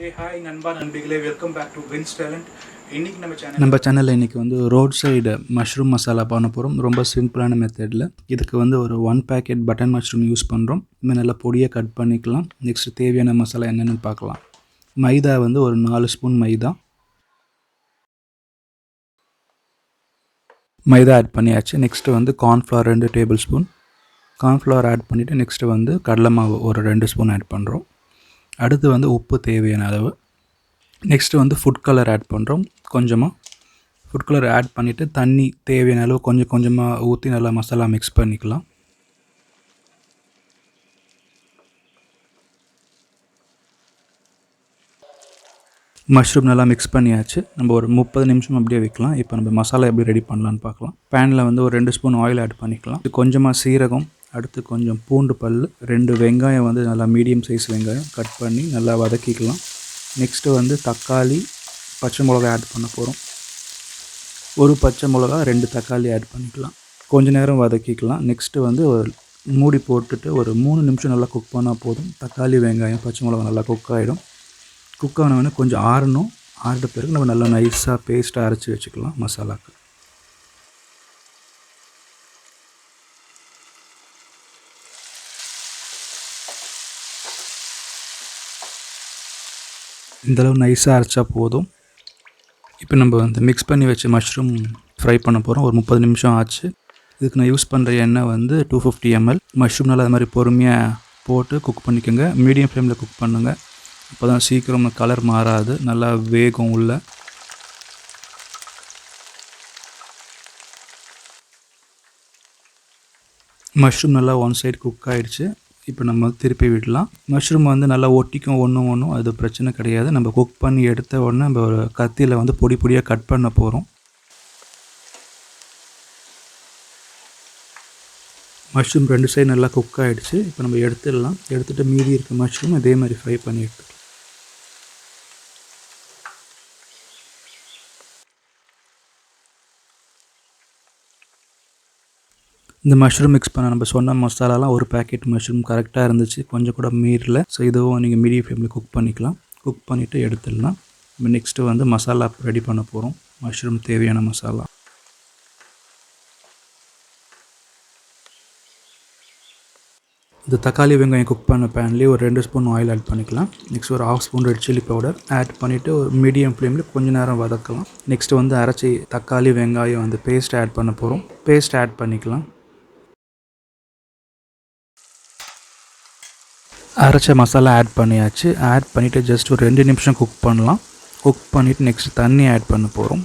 Hey hi நண்பா நண்பிகளே, welcome back to VinsTalent. இன்னைக்கு நம்ம சேனலில் இன்றைக்கி வந்து ரோட் சைடு மஷ்ரூம் மசாலா பண்ண போகிறோம். ரொம்ப சிம்பிளான மெத்தடில். இதுக்கு வந்து ஒரு 1 பேக்கெட் பட்டன் மஷ்ரூம் யூஸ் பண்ணுறோம். இன்னும் நல்லா பொடியாக கட் பண்ணிக்கலாம். நெக்ஸ்ட் தேவையான மசாலா என்னென்னு பார்க்கலாம். மைதா வந்து ஒரு 4 ஸ்பூன் மைதா ஆட் பண்ணியாச்சு. நெக்ஸ்ட்டு வந்து cornflour 2 table spoon cornflour add பண்ணிவிட்டு நெக்ஸ்ட்டு வந்து கடலை மாவு ஒரு 2 ஸ்பூன் ஆட் பண்ணுறோம். அடுத்து வந்து உப்பு தேவையான அளவு. நெக்ஸ்ட்டு வந்து ஃபுட் கலர் ஆட் பண்ணுறோம். கொஞ்சமாக ஃபுட் கலர் ஆட் பண்ணிவிட்டு தண்ணி தேவையான அளவு கொஞ்சம் கொஞ்சமாக ஊற்றி நல்லா மசாலா மிக்ஸ் பண்ணிக்கலாம். மஷ்ரூம் நல்லா மிக்ஸ் பண்ணியாச்சு. நம்ம ஒரு 30 நிமிஷம் அப்படியே வைக்கலாம். இப்போ நம்ம மசாலா எப்படி ரெடி பண்ணலான்னு பார்க்கலாம். பேனில் வந்து ஒரு 2 ஸ்பூன் ஆயில் ஆட் பண்ணிக்கலாம். கொஞ்சமாக சீரகம், அடுத்து கொஞ்சம் பூண்டு பல், 2 வெங்காயம் வந்து நல்லா மீடியம் சைஸ் வெங்காயம் கட் பண்ணி நல்லா வதக்கிக்கலாம். நெக்ஸ்ட்டு வந்து தக்காளி, பச்சை மிளகாய் ஆட் பண்ண போகிறோம். ஒரு பச்சை மிளகா, 2 தக்காளி ஆட் பண்ணிக்கலாம். கொஞ்ச நேரம் வதக்கிக்கலாம். நெக்ஸ்ட்டு வந்து ஒரு மூடி போட்டுட்டு ஒரு 3 நிமிஷம் நல்லா குக் பண்ணால் போதும். தக்காளி, வெங்காயம், பச்சை மிளகா நல்லா குக் ஆகிடும். குக் ஆனவொடனே கொஞ்சம் ஆறணும். ஆறிட்ட பிறகு நம்ம நல்லா நைஸாக பேஸ்ட்டாக அரைச்சி வச்சுக்கலாம் மசாலாவுக்கு. இந்தளவு நைஸாக அரைச்சா போதும். இப்போ நம்ம வந்து மிக்ஸ் பண்ணி வச்ச மஷ்ரூம் ஃப்ரை பண்ண போகிறோம். ஒரு 30 நிமிஷம் ஆச்சு. இதுக்கு நான் யூஸ் பண்ணுற எண்ணெய் வந்து 250 ml. மஷ்ரூம் நல்லா அது மாதிரி பொறுமையாக போட்டு குக் பண்ணிக்கோங்க. மீடியம் ஃப்ளேமில் குக் பண்ணுங்கள். அப்போ தான் சீக்கிரம் கலர் மாறாது, நல்லா வேகும் உள்ள. மஷ்ரூம் நல்லா ஒன் சைடு குக் ஆகிடுச்சு. இப்போ நம்ம திருப்பி விடலாம். மஷ்ரூம் வந்து நல்லா ஒட்டிக்கும் ஒன்றும் அது பிரச்சனை கிடையாது. நம்ம குக் பண்ணி எடுத்த உடனே நம்ம ஒரு கத்தியில் வந்து பொடி பொடியாக கட் பண்ண போகிறோம். மஷ்ரூம் 2 சைடு நல்லா குக் ஆகிடுச்சு. இப்போ நம்ம எடுத்துடலாம். எடுத்துகிட்டு மீதி இருக்க மஷ்ரூம் இதே மாதிரி ஃப்ரை பண்ணி எடுத்துக்கலாம். இந்த மஷ்ரூம் மிக்ஸ் பண்ண நம்ம சொன்ன மசாலாலாம் ஒரு பேக்கெட் மஷ்ரூம் கரெக்டாக இருந்துச்சு, கொஞ்சம் கூட மீறல. ஸோ இதுவும் நீங்கள் மீடியம் ஃப்ளேமில் குக் பண்ணிக்கலாம். குக் பண்ணிவிட்டு எடுத்துடலாம். இப்போ நெக்ஸ்ட்டு வந்து மசாலா ரெடி பண்ண போகிறோம். மஷ்ரூம் தேவையான மசாலா. இந்த தக்காளி வெங்காயம் குக் பண்ண பேன்லேயே ஒரு 2 ஸ்பூன் ஆயில் ஆட் பண்ணிக்கலாம். நெக்ஸ்ட் ஒரு 1/2 spoon red chilli powder add பண்ணிவிட்டு ஒரு மீடியம் ஃப்ளேமில் கொஞ்சம் நேரம் வதக்கலாம். நெக்ஸ்ட்டு வந்து அரைச்சி தக்காளி வெங்காயம் வந்து பேஸ்ட் ஆட் பண்ண போகிறோம். பேஸ்ட் ஆட் பண்ணிக்கலாம். அரைச்ச மசாலா ஆட் பண்ணியாச்சு. ஆட் பண்ணிவிட்டு ஜஸ்ட் ஒரு 2 நிமிஷம் குக் பண்ணலாம். குக் பண்ணிவிட்டு நெக்ஸ்ட் தண்ணி ஆட் பண்ண போகிறோம்.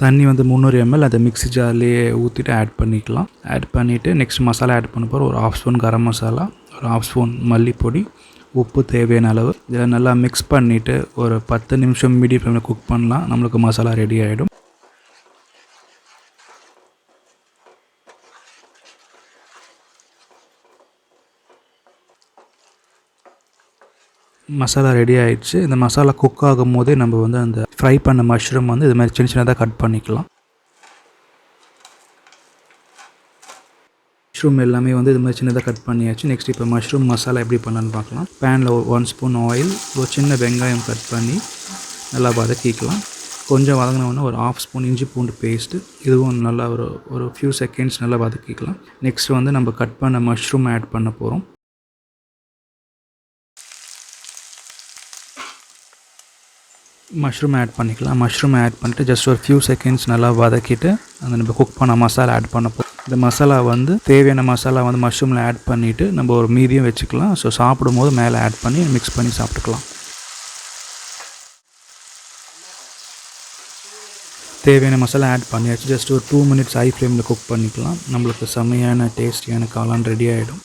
தண்ணி வந்து 300 ml. அதை மிக்ஸி ஜார்லேயே ஊற்றிட்டு ஆட் பண்ணிக்கலாம். ஆட் பண்ணிவிட்டு நெக்ஸ்ட் மசாலா ஆட் பண்ண போகிறோம். ஒரு 1/2 ஸ்பூன் கரம் மசாலா, ஒரு 1/2 ஸ்பூன் மல்லிப்பொடி, உப்பு தேவையான அளவு. இதில் நல்லா மிக்ஸ் பண்ணிவிட்டு ஒரு 10 நிமிஷம் மீடியம் ஃப்ளேமில் குக் பண்ணலாம். நம்மளுக்கு மசாலா ரெடி ஆகிடும். மசாலா ரெடி ஆகிடுச்சு. இந்த மசாலா குக் ஆகும் போதே நம்ம வந்து அந்த ஃப்ரை பண்ண மஷ்ரூம் வந்து இது மாதிரி சின்ன சின்னதாக கட் பண்ணிக்கலாம். மஷ்ரூம் எல்லாமே வந்து இது மாதிரி சின்னதாக கட் பண்ணியாச்சு. நெக்ஸ்ட் இப்போ மஷ்ரூம் மசாலா எப்படி பண்ணலான்னு பார்க்கலாம். பேனில் 1 ஸ்பூன் ஆயில், ஒரு சின்ன வெங்காயம் கட் பண்ணி நல்லா வதக்கிக்கலாம். கொஞ்சம் வதங்கினோடனே ஒரு 1/2 ஸ்பூன் இஞ்சி பூண்டு பேஸ்ட்டு, இதுவும் நல்லா ஒரு ஃபியூ செகண்ட்ஸ் நல்லா வதக்கிக்கலாம். நெக்ஸ்ட் வந்து நம்ம கட் பண்ண மஷ்ரூம் ஆட் பண்ண போகிறோம். மஷ்ரூம் ஆட் பண்ணிக்கலாம். மஷ்ரூம் ஆட் பண்ணிட்டு ஜஸ்ட் ஒரு ஃபியூ செகண்ட்ஸ் நல்லா வதக்கிட்டு அந்த நம்ம குக் பண்ண மசாலா ஆட் பண்ண போகிறோம். இந்த மசாலா வந்து தேவையான மசாலா வந்து மஷ்ரூமில் ஆட் பண்ணிவிட்டு நம்ம ஒரு மீதியம் வச்சுக்கலாம். ஸோ சாப்பிடும்போது மேலே ஆட் பண்ணி மிக்ஸ் பண்ணி சாப்பிட்டுக்கலாம். தேவையான மசாலா ஆட் பண்ணியாச்சு. ஜஸ்ட் ஒரு 2 மினிட்ஸ் ஹை ஃப்ளேமில் குக் பண்ணிக்கலாம். நம்மளுக்கு செம்மையான டேஸ்டியான காளான் ரெடி ஆகிடும்.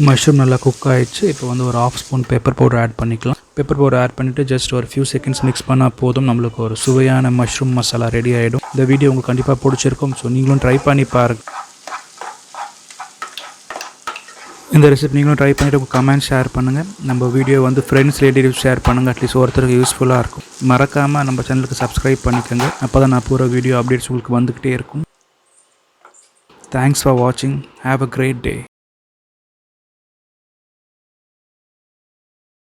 மஷ்ரூம் நல்லா குக் ஆகிடுச்சு. இப்போ வந்து ஒரு 1/2 ஸ்பூன் பெப்பர் பவுடர் ஆட் பண்ணிக்கலாம். பெப்பர் பவுடர் ஆட் பண்ணிவிட்டு ஜஸ்ட் ஒரு ஃபியூ செகண்ட்ஸ் மிக்ஸ் பண்ணால் போதும். நம்மளுக்கு ஒரு சுவையான மஷ்ரூம் மசாலா ரெடி ஆகிடும். இந்த வீடியோ உங்களுக்கு கண்டிப்பாக பிடிச்சிருக்கும். ஸோ நீங்களும் ட்ரை பண்ணி பாருங்கள். இந்த ரெசிபி நீங்களும் ட்ரை பண்ணிவிட்டு கமெண்ட் ஷேர் பண்ணுங்கள். நம்ம வீடியோ வந்து ஃப்ரெண்ட்ஸ் ரிலேட்டிவ்ஸ் ஷேர் பண்ணுங்கள். அட்லீஸ்ட் ஒருத்தருக்கு யூஸ்ஃபுல்லாக இருக்கும். மறக்காமல் நம்ம சேனலுக்கு சப்ஸ்கிரைப் பண்ணிக்கோங்க. அப்போ தான் நான் போகிற வீடியோ அப்டேட்ஸ் உங்களுக்கு வந்துக்கிட்டே இருக்கும். தேங்க்ஸ் ஃபார் வாட்சிங். Have a great day.